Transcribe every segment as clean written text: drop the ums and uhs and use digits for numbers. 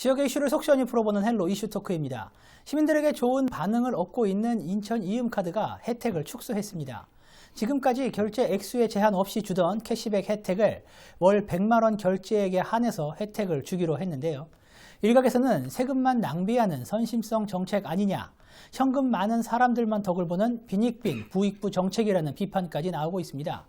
지역의 이슈를 속 시원히 풀어보는 헬로 이슈 토크입니다. 시민들에게 좋은 반응을 얻고 있는 인천 이음카드가 혜택을 축소했습니다. 지금까지 결제 액수에 제한 없이 주던 캐시백 혜택을 월 100만 원 결제액에 한해서 혜택을 주기로 했는데요. 일각에서는 세금만 낭비하는 선심성 정책 아니냐, 현금 많은 사람들만 덕을 보는 빈익빈 부익부 정책이라는 비판까지 나오고 있습니다.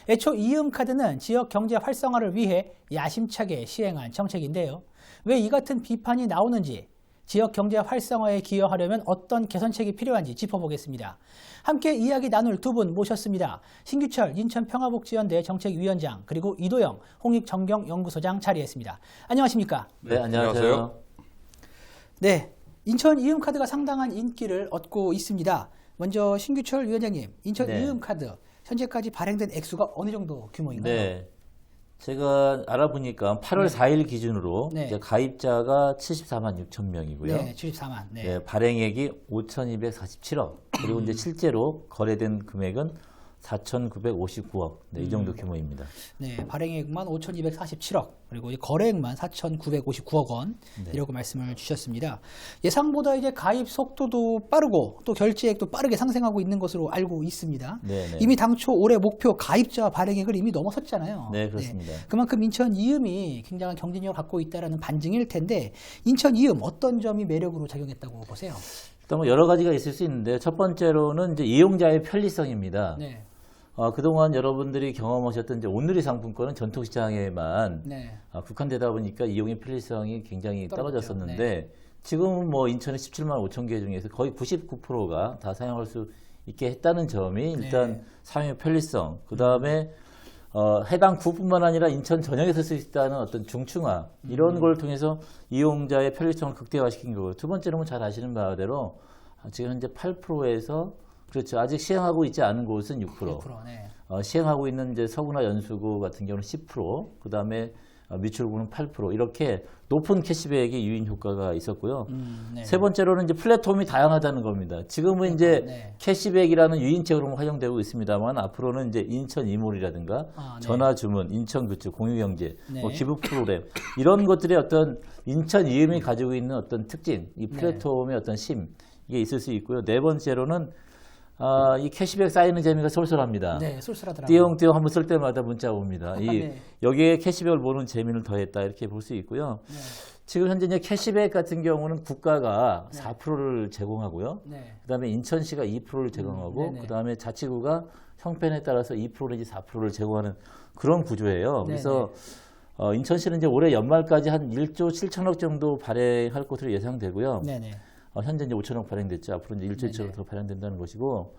애초 이음카드는 지역 경제 활성화를 위해 야심차게 시행한 정책인데요. 왜 이 같은 비판이 나오는지, 지역 경제 활성화에 기여하려면 어떤 개선책이 필요한지 짚어보겠습니다. 함께 이야기 나눌 두 분 모셨습니다. 신규철 인천평화복지연대 정책위원장, 그리고 이도영 홍익정경연구소장 자리했습니다. 안녕하십니까? 네, 안녕하세요. 네, 인천 이음카드가 상당한 인기를 얻고 있습니다. 먼저 신규철 위원장님, 인천 이음카드 현재까지 발행된 액수가 어느 정도 규모인가요? 네, 제가 알아보니까 8월 4일 기준으로 이제 가입자가 74만 6천 명이고요. 네, 74만. 네, 발행액이 5,247억. 그리고 이제 실제로 거래된 금액은 4,959억. 네, 이 정도 규모입니다. 네, 발행액만 5,247억, 그리고 거래액만 4,959억 원, 이라고 말씀을 주셨습니다. 예상보다 이제 가입 속도도 빠르고 또 결제액도 빠르게 상승하고 있는 것으로 알고 있습니다. 네네. 이미 당초 올해 목표 가입자 발행액을 이미 넘어섰잖아요. 네, 그렇습니다. 그만큼 인천 이음이 굉장한 경쟁력을 갖고 있다는 반증일 텐데, 인천 이음 어떤 점이 매력으로 작용했다고 보세요? 일단 뭐 여러 가지가 있을 수 있는데, 첫 번째로는 이제 이용자의 편리성입니다. 네. 그동안 여러분들이 경험하셨던 이제 온누리 상품권은 전통시장에만 국한되다 보니까 이용의 편리성이 굉장히 떨어졌었는데, 지금은 뭐 인천의 17만 5천 개 중에서 거의 99%가 다 사용할 수 있게 했다는 점이 일단 사용의 편리성, 그 다음에 해당 구뿐만 아니라 인천 전역에서 쓸 수 있다는 어떤 중층화, 이런 걸 통해서 이용자의 편리성을 극대화시킨 거고요. 두 번째로는 잘 아시는 바대로 지금 현재 8%에서 그렇죠. 아직 시행하고 있지 않은 곳은 6%. 시행하고 있는 이제 서구나 연수구 같은 경우는 10%, 그 다음에 미추홀구는 8%, 이렇게 높은 캐시백의 유인 효과가 있었고요. 세 번째로는 이제 플랫폼이 다양하다는 겁니다. 지금은 이제 캐시백이라는 유인책으로 활용되고 있습니다만, 앞으로는 이제 인천 이몰이라든가 전화 주문, 인천 굿즈, 공유경제, 뭐 기부 프로그램, 이런 것들의 어떤 인천 이음이 가지고 있는 어떤 특징, 이 플랫폼의 어떤 심, 이게 있을 수 있고요. 네 번째로는 이 캐시백 쌓이는 재미가 쏠쏠합니다. 네, 쏠쏠하더라고요. 띄용띄용 한번 쓸 때마다 문자 옵니다. 여기에 캐시백을 보는 재미를 더했다, 이렇게 볼 수 있고요. 지금 현재 이제 캐시백 같은 경우는 국가가 4%를 제공하고요. 그다음에 인천시가 2%를 제공하고, 그다음에 자치구가 형편에 따라서 2% 내지 4%를 제공하는 그런 구조예요. 그래서 인천시는 이제 올해 연말까지 한 1조 7천억 정도 발행할 것으로 예상되고요. 현재 이제 5천억 발행됐죠. 앞으로 이제 1조 2천억 더 발행된다는 것이고,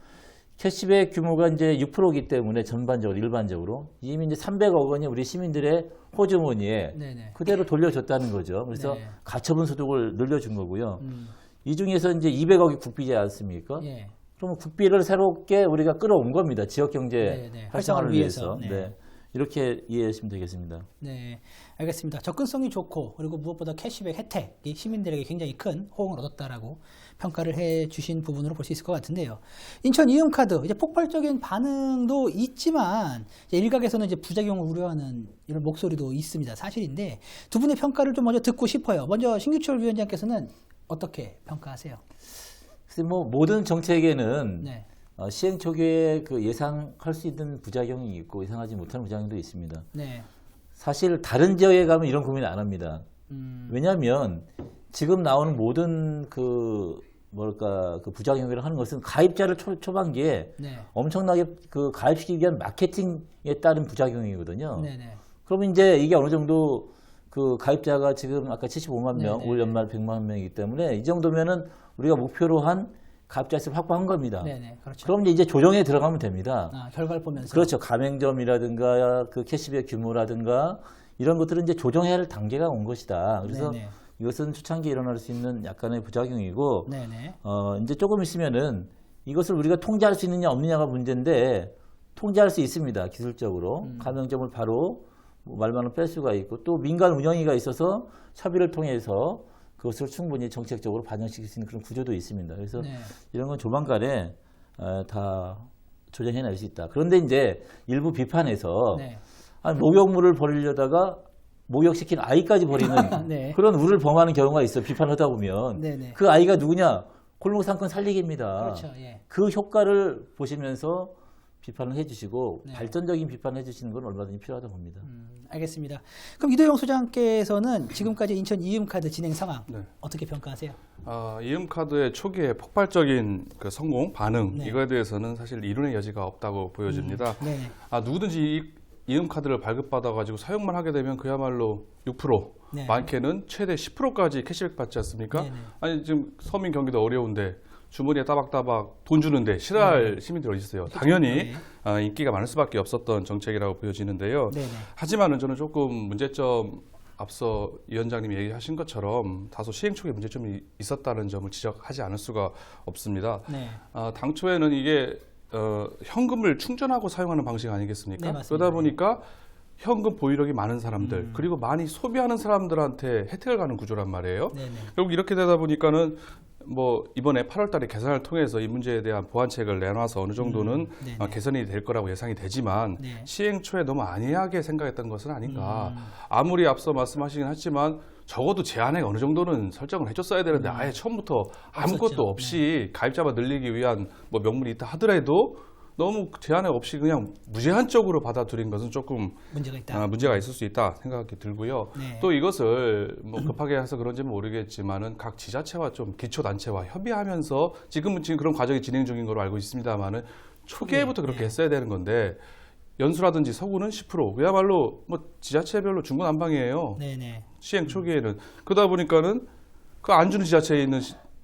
캐시백 규모가 이제 6%이기 때문에 전반적으로, 일반적으로 이미 이제 300억 원이 우리 시민들의 호주머니에 그대로 돌려줬다는 거죠. 그래서 가처분 소득을 늘려준 거고요. 이 중에서 이제 200억이 국비지 않습니까? 그러면 국비를 새롭게 우리가 끌어온 겁니다. 지역 경제 활성화를 위해서. 이렇게 이해하시면 되겠습니다. 네, 알겠습니다. 접근성이 좋고, 그리고 무엇보다 캐시백 혜택이 시민들에게 굉장히 큰 호응을 얻었다라고 평가를 해주신 부분으로 볼 수 있을 것 같은데요. 인천 이음카드 이제 폭발적인 반응도 있지만, 이제 일각에서는 이제 부작용을 우려하는 이런 목소리도 있습니다. 사실인데, 두 분의 평가를 좀 먼저 듣고 싶어요. 먼저 신규철 위원장께서는 어떻게 평가하세요? 글쎄, 뭐 모든 정책에는 시행 초기에 그 예상할 수 있는 부작용이 있고 예상하지 못하는 부작용도 있습니다. 사실 다른 지역에 가면 이런 고민 안 합니다. 왜냐하면 지금 나오는 모든 그 부작용이라고 하는 것은 가입자를 초반기에 엄청나게 그 가입시키기 위한 마케팅에 따른 부작용이거든요. 그러면 이제 이게 어느 정도 그 가입자가 지금 아까 75만 명, 올 연말 100만 명이기 때문에 이 정도면은 우리가 목표로 한 가입자 수를 확보한 겁니다. 그렇죠. 그럼 이제 조정에 들어가면 됩니다. 결과를 보면서. 그렇죠. 가맹점이라든가 그 캐시백 규모라든가 이런 것들은 이제 조정해야 할 단계가 온 것이다. 그래서 이것은 초창기에 일어날 수 있는 약간의 부작용이고, 이제 조금 있으면은 이것을 우리가 통제할 수 있느냐 없느냐가 문제인데, 통제할 수 있습니다. 기술적으로. 가맹점을 바로 말만은 뺄 수가 있고, 또 민간 운영위가 있어서 협의를 통해서 그것을 충분히 정책적으로 반영시킬 수 있는 그런 구조도 있습니다. 그래서 이런 건 조만간에 다 조정해낼 수 있다. 그런데 이제 일부 비판에서 목욕물을 버리려다가 목욕시킨 아이까지 버리는 네. 그런 우를 범하는 경우가 있어요. 비판을 하다 보면. 네네. 그 아이가 누구냐? 골목 상권 살리기입니다. 그렇죠. 예. 그 효과를 보시면서 비판을 해주시고 네. 발전적인 비판을 해주시는 건 얼마든지 필요하다고 봅니다. 알겠습니다. 그럼 이도영 소장께서는 지금까지 인천 이음카드 진행 상황 네. 어떻게 평가하세요? 이음카드의 초기의 폭발적인 그 성공 반응 네. 이거에 대해서는 사실 이론의 여지가 없다고 보여집니다. 네네. 누구든지 이음카드를 발급받아 가지고 사용만 하게 되면 그야말로 6%, 네. 많게는 최대 10%까지 캐시백 받지 않습니까? 네네. 아니 지금 서민 경기도 어려운데 주머니에 따박따박 돈 주는데 싫어할 시민들이 어디 있어요. 당연히 네. 인기가 많을 수밖에 없었던 정책이라고 보여지는데요. 네네. 하지만은 저는 조금 문제점 앞서 위원장님이 얘기하신 것처럼 다소 시행 초기에 문제점이 있었다는 점을 지적하지 않을 수가 없습니다. 네. 당초에는 이게 현금을 충전하고 사용하는 방식 아니겠습니까? 네, 맞습니다. 그러다 보니까 현금 보유력이 많은 사람들 그리고 많이 소비하는 사람들한테 혜택을 가는 구조란 말이에요. 네네. 결국 이렇게 되다 보니까는 뭐 이번에 8월달에 개선을 통해서 이 문제에 대한 보완책을 내놔서 어느 정도는 네네. 개선이 될 거라고 예상이 되지만 네. 시행 초에 너무 안이하게 생각했던 것은 아닌가. 아무리 앞서 말씀하시긴 했지만 적어도 제한액 어느 정도는 설정을 해줬어야 되는데 아예 처음부터 아무것도 없었죠. 없이 가입자만 늘리기 위한 뭐 명분이 있다 하더라도 너무 제한액 없이 그냥 무제한적으로 받아들인 것은 조금 문제가 있다. 문제가 있을 수 있다 생각이 들고요. 네. 또 이것을 뭐 급하게 해서 그런지 모르겠지만은 각 지자체와 좀 기초단체와 협의하면서 지금 그런 과정이 진행 중인 걸로 알고 있습니다만은 초기에부터 그렇게 네. 했어야 되는 건데 연수라든지 서구는 10% 그야말로 뭐 지자체별로 중구난방이에요. 네네. 시행 초기에는 그러다 보니까는 그 안 주는 지자체에 있는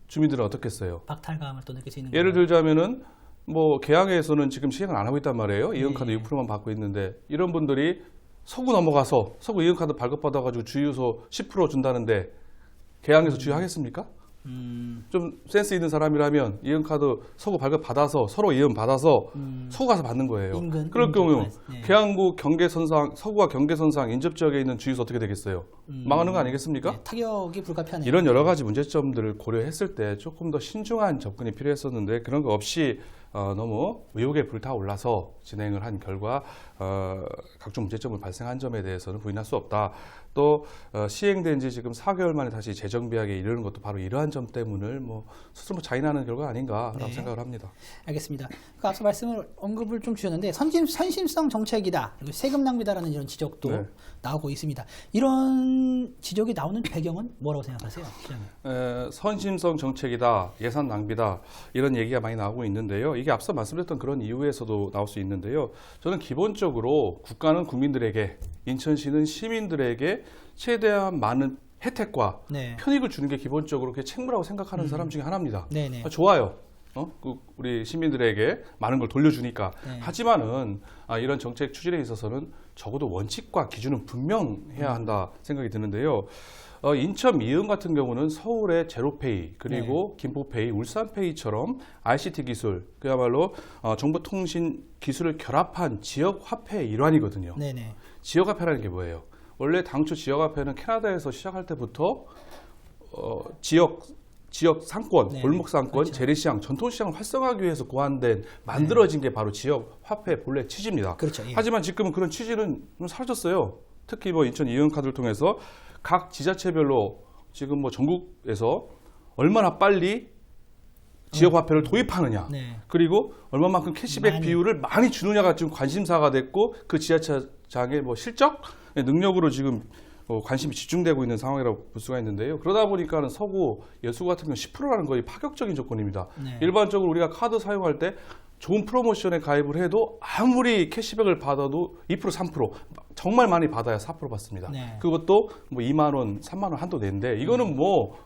주민들은 어떻겠어요? 박탈감을 또 느낄 수 있는 예를 거예요. 들자면은 뭐 계양에서는 지금 시행을 안 하고 있단 말이에요. 네. 이음카드 6%만 받고 있는데 이런 분들이 서구 넘어가서 서구 이음카드 발급받아가지고 주유소 10% 준다는데 계양에서 주유하겠습니까? 좀 센스 있는 사람이라면 이음카드 서구 발급받아서 서로 이음 받아서 서구 가서 받는 거예요. 인근, 그럴 인근 경우 네. 계양구 경계선상 서구와 경계선상 인접 지역에 있는 주유소 어떻게 되겠어요? 망하는 거 아니겠습니까? 네, 타격이 불가피하네요. 이런 여러 가지 문제점들을 고려했을 때 조금 더 신중한 접근이 필요했었는데 그런 거 없이 너무 의혹에 불타올라서 진행을 한 결과 각종 문제점을 발생한 점에 대해서는 부인할 수 없다. 또 시행된 지 지금 4개월 만에 다시 재정비하게 이르는 것도 바로 이러한 점 때문을 뭐 스스로 자인하는 결과 아닌가라고 네. 생각을 합니다. 알겠습니다. 그러니까 앞서 말씀을 언급을 좀 주셨는데 선심성 정책이다. 그리고 세금 낭비다라는 이런 지적도 네. 나오고 있습니다. 이런 지적이 나오는 배경은 뭐라고 생각하세요? 시장님? 선심성 정책이다, 예산 낭비다 이런 얘기가 많이 나오고 있는데요. 이게 앞서 말씀드렸던 그런 이유에서도 나올 수 있는데요. 저는 기본적으로 국가는 국민들에게, 인천시는 시민들에게 최대한 많은 혜택과 네. 편익을 주는 게 기본적으로 그게 책무라고 생각하는 사람 중에 하나입니다. 네네. 좋아요. 우리 시민들에게 많은 걸 돌려주니까. 네. 하지만은 이런 정책 추진에 있어서는 적어도 원칙과 기준은 분명해야 한다 생각이 드는데요. 인천 미음 같은 경우는 서울의 제로페이 그리고 김포페이, 울산페이처럼 ICT 기술 그야말로 정보통신 기술을 결합한 지역 화폐의 일환이거든요. 네네. 지역 화폐라는 게 뭐예요? 원래 당초 지역 화폐는 캐나다에서 시작할 때부터 지역 상권, 네, 골목 상권, 그렇죠. 재래시장, 전통시장을 활성화하기 위해서 만들어진 게 바로 지역 화폐의 본래 취지입니다. 그렇죠. 예. 하지만 지금은 그런 취지는 좀 사라졌어요. 특히 뭐 인천 이음카드를 통해서 각 지자체별로 지금 뭐 전국에서 얼마나 빨리 지역 화폐를 도입하느냐, 네. 그리고 얼마만큼 캐시백 비율을 많이 주느냐가 지금 관심사가 됐고 그 지자체장의 뭐 실적, 능력으로 지금 관심이 집중되고 있는 상황이라고 볼 수가 있는데요. 그러다 보니까는 서구, 여수 같은 경우 10%라는 거의 파격적인 조건입니다. 네. 일반적으로 우리가 카드 사용할 때 좋은 프로모션에 가입을 해도 아무리 캐시백을 받아도 2%, 3% 정말 많이 받아야 4% 받습니다. 네. 그것도 뭐 2만 원, 3만 원 한도 내인데 이거는 뭐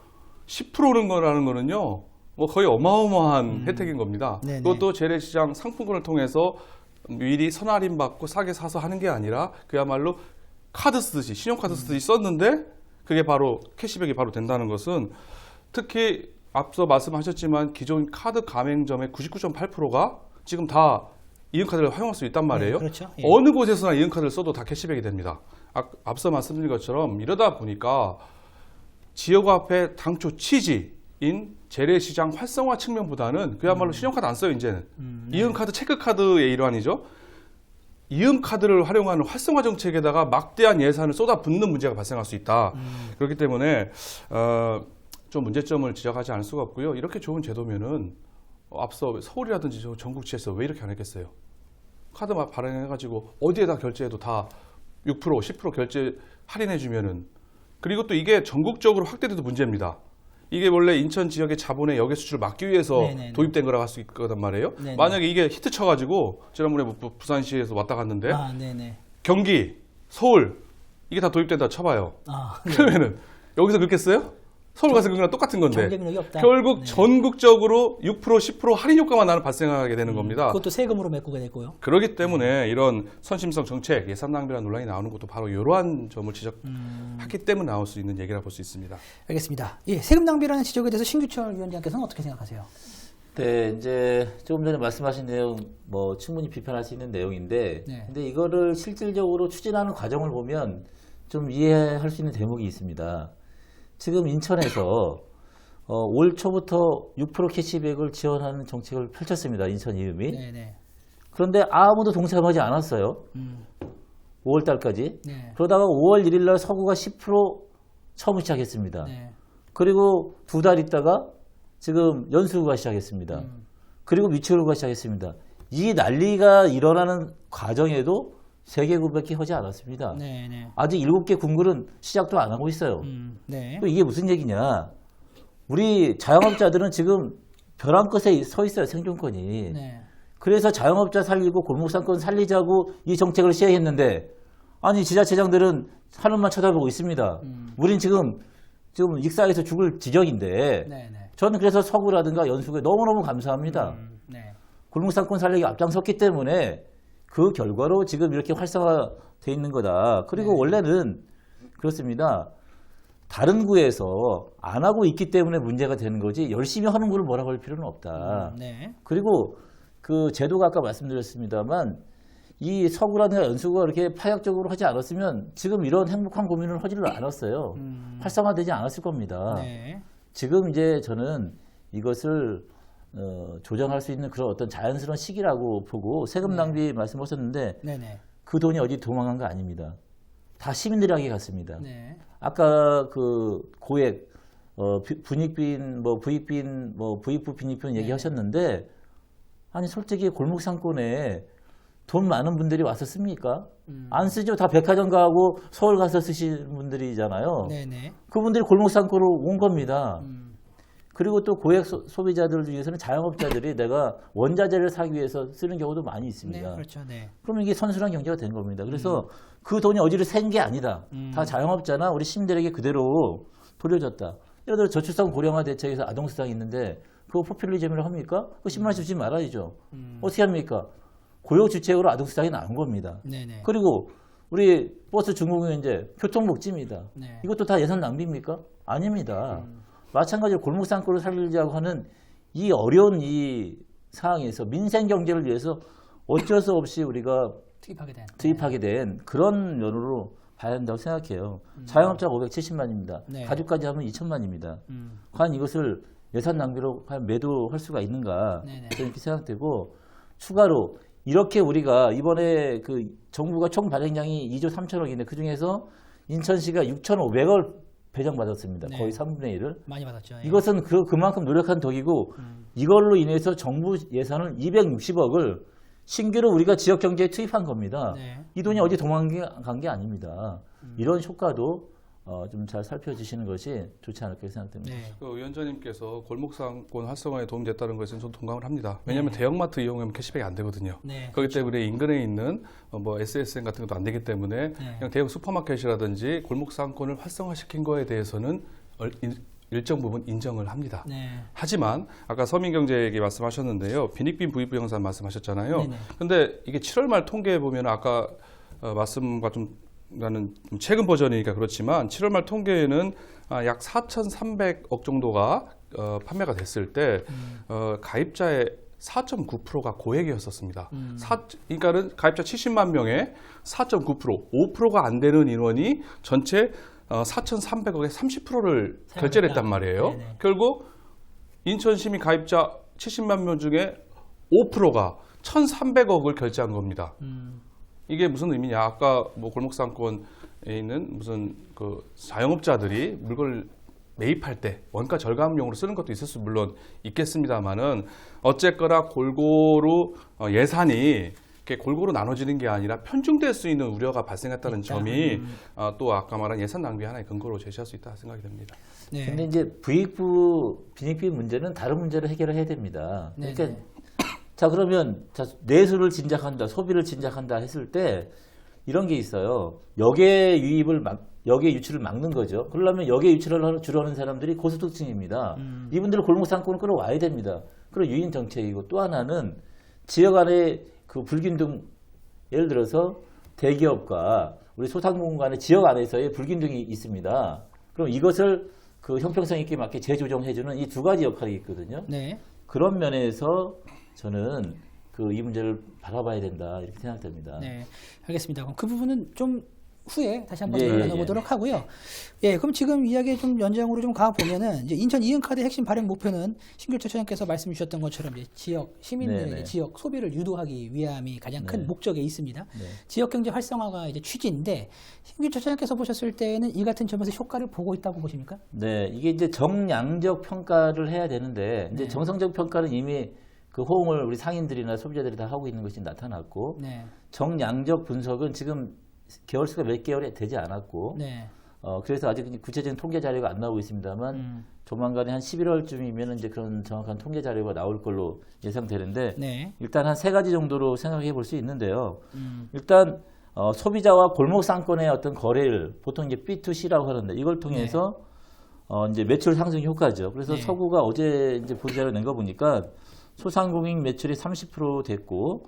10%는 거라는 거는요. 뭐 거의 어마어마한 혜택인 겁니다. 네네. 그것도 재래시장 상품권을 통해서 미리 선할인 받고 싸게 사서 하는 게 아니라 그야말로 카드 쓰듯이 신용카드 쓰듯이 썼는데 그게 바로 캐시백이 바로 된다는 것은 특히 앞서 말씀하셨지만 기존 카드 가맹점의 99.8%가 지금 다 이음카드를 활용할 수 있단 말이에요. 네, 그렇죠. 예. 어느 곳에서나 이음카드를 써도 다 캐시백이 됩니다. 앞서 말씀드린 것처럼 이러다 보니까 지역화폐 당초 취지인 재래시장 활성화 측면보다는 그야말로 신용카드 안 써요 이제는. 이음카드 체크카드의 일환이죠. 이음 카드를 활용하는 활성화 정책에다가 막대한 예산을 쏟아붓는 문제가 발생할 수 있다. 그렇기 때문에 좀 문제점을 지적하지 않을 수가 없고요. 이렇게 좋은 제도면은 앞서 서울이라든지 전국지에서 왜 이렇게 안 했겠어요? 카드 발행해가지고 어디에다 결제해도 다 6%, 10% 결제 할인해주면은, 그리고 또 이게 전국적으로 확대돼도 문제입니다. 이게 원래 인천 지역의 자본의 역외 수출을 막기 위해서 네네네. 도입된 거라고 할 수 있거든 말이에요. 네네. 만약에 이게 히트 쳐가지고 지난번에 부산시에서 왔다 갔는데 네네. 경기, 서울 이게 다 도입된다 쳐봐요. 네. 그러면은 여기서 긁겠어요? 서울 가서 그거랑 똑같은 건데 경쟁력이 없다. 결국 네. 전국적으로 6%, 10% 할인 효과만 나는 발생하게 되는 겁니다. 그것도 세금으로 메꾸게 됐고요. 그렇기 때문에 이런 선심성 정책, 예산 낭비라는 논란이 나오는 것도 바로 이러한 점을 지적했기 때문에 나올 수 있는 얘기라 볼 수 있습니다. 알겠습니다. 예, 세금 낭비라는 지적에 대해서 신규철 위원장께서는 어떻게 생각하세요? 네, 이제 조금 전에 말씀하신 내용 뭐 충분히 비판할 수 있는 내용인데, 네. 근데 이거를 실질적으로 추진하는 과정을 보면 좀 이해할 수 있는 대목이 있습니다. 지금 인천에서 올 초부터 6% 캐시백을 지원하는 정책을 펼쳤습니다. 인천 이음이. 네네. 그런데 아무도 동참하지 않았어요. 5월 달까지. 네. 그러다가 5월 1일 날 서구가 10% 처음 시작했습니다. 네. 그리고 2달 있다가 지금 연수가 시작했습니다. 그리고 미추홀가 시작했습니다. 이 난리가 일어나는 과정에도 3개 군밖에 하지 않았습니다. 네네. 아직 7개 군글은 시작도 안 하고 있어요. 네. 또 이게 무슨 얘기냐? 우리 자영업자들은 지금 벼랑 끝에 서 있어요. 생존권이. 네. 그래서 자영업자 살리고 골목상권 살리자고 이 정책을 시행했는데, 아니 지자체장들은 하늘만 쳐다보고 있습니다. 우린 지금 익사해서 죽을 지경인데, 네네. 저는 그래서 서구라든가 연수구에 너무너무 감사합니다. 네. 골목상권 살리기 앞장섰기 때문에 그 결과로 지금 이렇게 활성화되어 있는 거다. 그리고 네. 원래는 그렇습니다. 다른 구에서 안 하고 있기 때문에 문제가 되는 거지 열심히 하는 구를 뭐라고 할 필요는 없다. 네. 그리고 그 제도가 아까 말씀드렸습니다만 이 서구라든가 연수구가 그렇게 파격적으로 하지 않았으면 지금 이런 행복한 고민을 하지를 않았어요. 활성화되지 않았을 겁니다. 네. 지금 이제 저는 이것을 조정할 수 있는 그런 어떤 자연스러운 시기라고 보고, 세금 낭비 말씀하셨는데 네네. 그 돈이 어디 도망간 거 아닙니다. 다 시민들에게 갔습니다. 네. 아까 그 고액 분익빈 뭐 부익빈 뭐 부익부 빈익빈 얘기하셨는데, 아니 솔직히 골목 상권에 돈 많은 분들이 와서 씁니까? 안 쓰죠. 다 백화점 가고 서울 가서 쓰시는 분들이잖아요. 네네. 그분들이 골목 상권으로 온 겁니다. 그리고 또 고액 소비자들 중에서는 자영업자들이 내가 원자재를 사기 위해서 쓰는 경우도 많이 있습니다. 네, 그렇죠. 네. 그러면 이게 선순환 경제가 된 겁니다. 그래서 그 돈이 어디로 샌 게 아니다. 다 자영업자나 우리 시민들에게 그대로 돌려줬다. 예를 들어 저출산 고령화 대책에서 아동수당이 있는데 그거 포퓰리즘이라고 합니까? 그거 10만 원 주지 말아야죠. 어떻게 합니까? 고용주체적으로 아동수당이 나온 겁니다. 네네. 그리고 우리 버스 중공연제 교통복지입니다. 네. 이것도 다 예산 낭비입니까? 아닙니다. 마찬가지로 골목상권을 살리자고 하는 이 어려운 이 상황에서 민생 경제를 위해서 어쩔 수 없이 우리가 투입하게 된 그런 면으로 봐야 한다고 생각해요. 자영업자가 570만입니다. 네. 가족까지 하면 2천만입니다. 과연 이것을 예산 낭비로 과연 매도할 수가 있는가, 네네. 저는 이렇게 생각되고, 추가로 이렇게 우리가 이번에 그 정부가 총 발행량이 2조 3천억인데 그 중에서 인천시가 6,500억 배정받았습니다. 네. 거의 3분의 1을. 많이 받았죠. 예. 이것은 그만큼 노력한 덕이고, 이걸로 인해서 정부 예산을 260억을 신규로 우리가 지역 경제에 투입한 겁니다. 네. 이 돈이 어디 도망간 게 아닙니다. 이런 효과도 좀 잘 살펴주시는 것이 좋지 않을까 생각됩니다. 네. 그 위원장님께서 골목상권 활성화에 도움됐다는 것은 저는 동감을 합니다. 왜냐하면 대형마트 이용하면 캐시백이 안 되거든요. 네. 그렇기 때문에 인근에 있는 뭐 SSN 같은 것도 안 되기 때문에 그냥 대형 슈퍼마켓이라든지 골목상권을 활성화시킨 거에 대해서는 일정 부분 인정을 합니다. 네. 하지만 아까 서민경제 얘기 말씀하셨는데요. 빈익빈 부익부 형산 말씀하셨잖아요. 네네. 근데 이게 7월 말 통계에 보면 아까 말씀과 좀 나는 좀 최근 버전이니까 그렇지만 7월 말 통계에는 약 4,300억 정도가 판매가 됐을 때 가입자의 4.9%가 고액이었었습니다. 그러니까는 가입자 70만 명에 4.9%, 5%가 안 되는 인원이 전체 4,300억의 30%를 결제를 했단 말이에요. 네네. 결국 인천 시민 가입자 70만 명 중에 5%가 1,300억을 결제한 겁니다. 이게 무슨 의미냐? 아까 뭐 골목상권에 있는 무슨 그 자영업자들이 물건을 매입할 때 원가 절감용으로 쓰는 것도 있을 수 물론 있겠습니다만은 어쨌거나 골고루 예산이 이렇게 골고루 나눠지는 게 아니라 편중될 수 있는 우려가 발생했다는 점이 또 아까 말한 예산 낭비 하나의 근거로 제시할 수 있다 생각이 됩니다. 네. 근데 이제 부익부 빈익빈 문제는 다른 문제를 해결을 해야 됩니다. 네, 그러니까 자 그러면 자 내수를 진작한다, 소비를 진작한다 했을 때 이런 게 있어요. 역의 유출을 막는 거죠. 그러려면 역의 유출을 주로 하는 사람들이 고소득층입니다. 이분들을 골목 상권을 끌어와야 됩니다. 그리고 유인 정책이고 또 하나는 지역 안에 그 불균등, 예를 들어서 대기업과 우리 소상공인 간의 지역 안에서의 불균등이 있습니다. 그럼 이것을 그 형평성 있게 맞게 재조정해주는 이 두 가지 역할이 있거든요. 네. 그런 면에서 저는 이 문제를 바라봐야 된다 이렇게 생각됩니다. 네, 알겠습니다. 그럼 그 부분은 좀 후에 다시 한번 예, 나눠보도록 하고요. 예, 그럼 지금 이야기 좀 연장으로 좀 가보면은 이제 인천 이은카드 핵심 발행 목표는 신길철 처장께서 말씀 주셨던 것처럼 이제 지역 시민들의 네네. 지역 소비를 유도하기 위함이 가장 큰 네. 목적에 있습니다. 네. 지역 경제 활성화가 이제 취지인데 신길철 처장께서 보셨을 때는 이 같은 점에서 효과를 보고 있다고 보십니까? 네, 이게 이제 정량적 평가를 해야 되는데 이제 네. 정성적 평가는 이미 그 호응을 우리 상인들이나 소비자들이 다 하고 있는 것이 나타났고 네, 정량적 분석은 지금 개월수가 몇 개월이 되지 않았고 네, 그래서 아직 구체적인 통계 자료가 안 나오고 있습니다만 조만간에 한 11월쯤이면 이제 그런 정확한 통계 자료가 나올 걸로 예상되는데 네, 일단 한 세 가지 정도로 생각해 볼 수 있는데요. 일단 소비자와 골목 상권의 어떤 거래를 보통 이제 B2C라고 하는데 이걸 통해서 이제 매출 상승 효과죠. 그래서 네. 서구가 어제 이제 보도자료 낸 거 보니까 소상공인 매출이 30% 됐고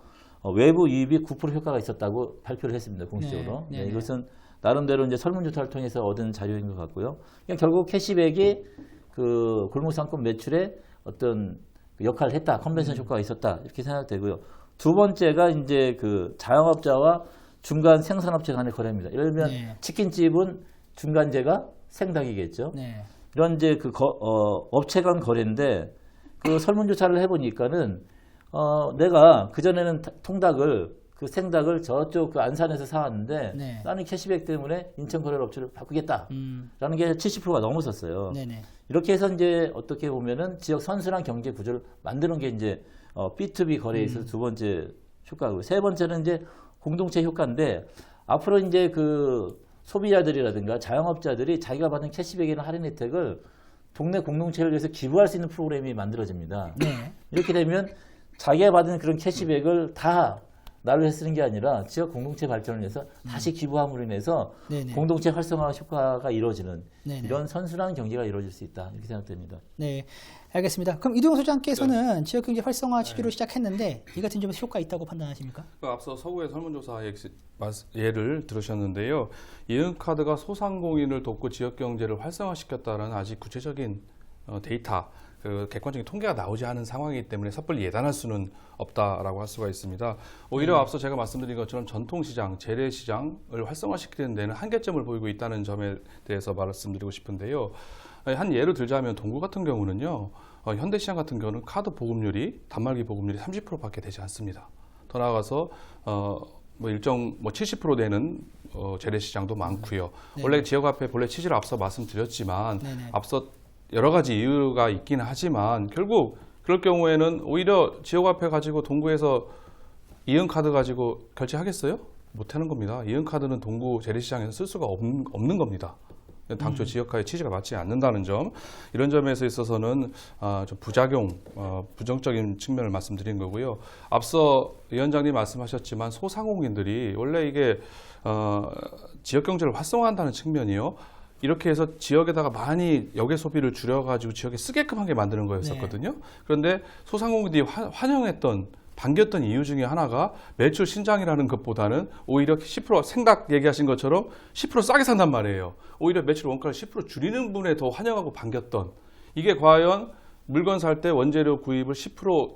외부 유입이 9% 효과가 있었다고 발표를 했습니다. 공식적으로. 네, 네, 네. 이것은 나름대로 이제 설문조사를 통해서 얻은 자료인 것 같고요. 그냥 결국 캐시백이 그 골목상권 매출에 어떤 역할을 했다, 컨벤션 효과가 있었다 이렇게 생각되고요. 두 번째가 이제 그 자영업자와 중간 생산업체 간의 거래입니다. 예를 들면 네. 치킨집은 중간재가 생닭이겠죠. 네, 이런 이제 그 업체 간 거래인데 그 설문조사를 해보니까는 내가 그전에는 통닭을 그 생닭을 저쪽 그 안산에서 사왔는데 네. 나는 캐시백 때문에 인천 거래 업체를 바꾸겠다라는 게 70%가 넘었었어요. 네네. 이렇게 해서 이제 어떻게 보면은 지역 선순환 경제 구조를 만드는 게 이제 B2B 거래에 있어서 두 번째 효과고 세 번째는 이제 공동체 효과인데 앞으로 이제 그 소비자들이라든가 자영업자들이 자기가 받은 캐시백이나 할인 혜택을 동네 공동체를 위해서 기부할 수 있는 프로그램이 만들어집니다. 네. 이렇게 되면 자기가 받은 그런 캐시백을 다 나를 위해 쓰는 게 아니라 지역 공동체 발전을 위해서 다시 기부함으로 인해서 네네. 공동체 활성화 효과가 이루어지는 네네. 이런 선순환 경제가 이루어질 수 있다 이렇게 생각됩니다. 네, 알겠습니다. 그럼 이동영 소장께서는 지역경제 활성화 시기로 시작했는데 이 같은 점에서 효과 있다고 판단하십니까? 앞서 서구의 설문조사 예를 들으셨는데요. 이은카드가 소상공인을 돕고 지역경제를 활성화시켰다는 아직 구체적인 데이터, 그 객관적인 통계가 나오지 않은 상황이기 때문에 섣불리 예단할 수는 없다라고 할 수가 있습니다. 오히려 앞서 제가 말씀드린 것처럼 전통시장, 재래시장을 활성화시키는 데는 한계점을 보이고 있다는 점에 대해서 말씀드리고 싶은데요. 한 예를 들자면 동구 같은 경우는요. 현대시장 같은 경우는 카드 보급률이 단말기 보급률이 30%밖에 되지 않습니다. 더 나아가서 뭐 일정 70% 되는 재래시장도 많고요. 네. 원래 지역화폐 본래 취지를 앞서 말씀드렸지만 네네. 앞서 여러 가지 이유가 있긴 하지만 결국 그럴 경우에는 오히려 지역화폐 가지고 동구에서 이은카드 가지고 결제하겠어요? 못하는 겁니다. 이은카드는 동구 재래시장에서 쓸 수가 없는 겁니다. 당초 지역화의 취지가 맞지 않는다는 점, 이런 점에서 있어서는 좀 부작용, 부정적인 측면을 말씀드린 거고요. 앞서 위원장님 말씀하셨지만 소상공인들이 원래 이게 지역 경제를 활성화한다는 측면이요. 이렇게 해서 지역에다가 많이 역의 소비를 줄여가지고 지역에 쓰게끔 하게 만드는 거였었거든요. 네. 그런데 소상공인들이 환영했던 반겼던 이유 중에 하나가 매출 신장이라는 것보다는 오히려 10% 생각 얘기하신 것처럼 10% 싸게 산단 말이에요. 오히려 매출 원가를 10% 줄이는 분에 더 환영하고 반겼던, 이게 과연 물건 살 때 원재료 구입을 10%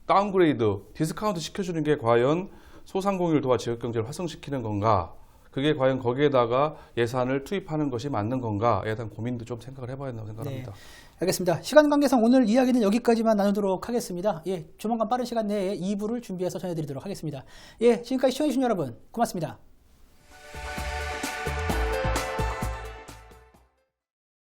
다운그레이드, 디스카운트 시켜주는 게 과연 소상공인을 도와 지역경제를 활성시키는 건가? 그게 과연 거기에다가 예산을 투입하는 것이 맞는 건가에 대한 고민도 좀 생각을 해봐야 된다고 생각합니다. 알겠습니다. 시간 관계상 오늘 이야기는 여기까지만 나누도록 하겠습니다. 예, 조만간 빠른 시간 내에 2부를 준비해서 전해드리도록 하겠습니다. 예, 지금까지 시청해주신 여러분 고맙습니다.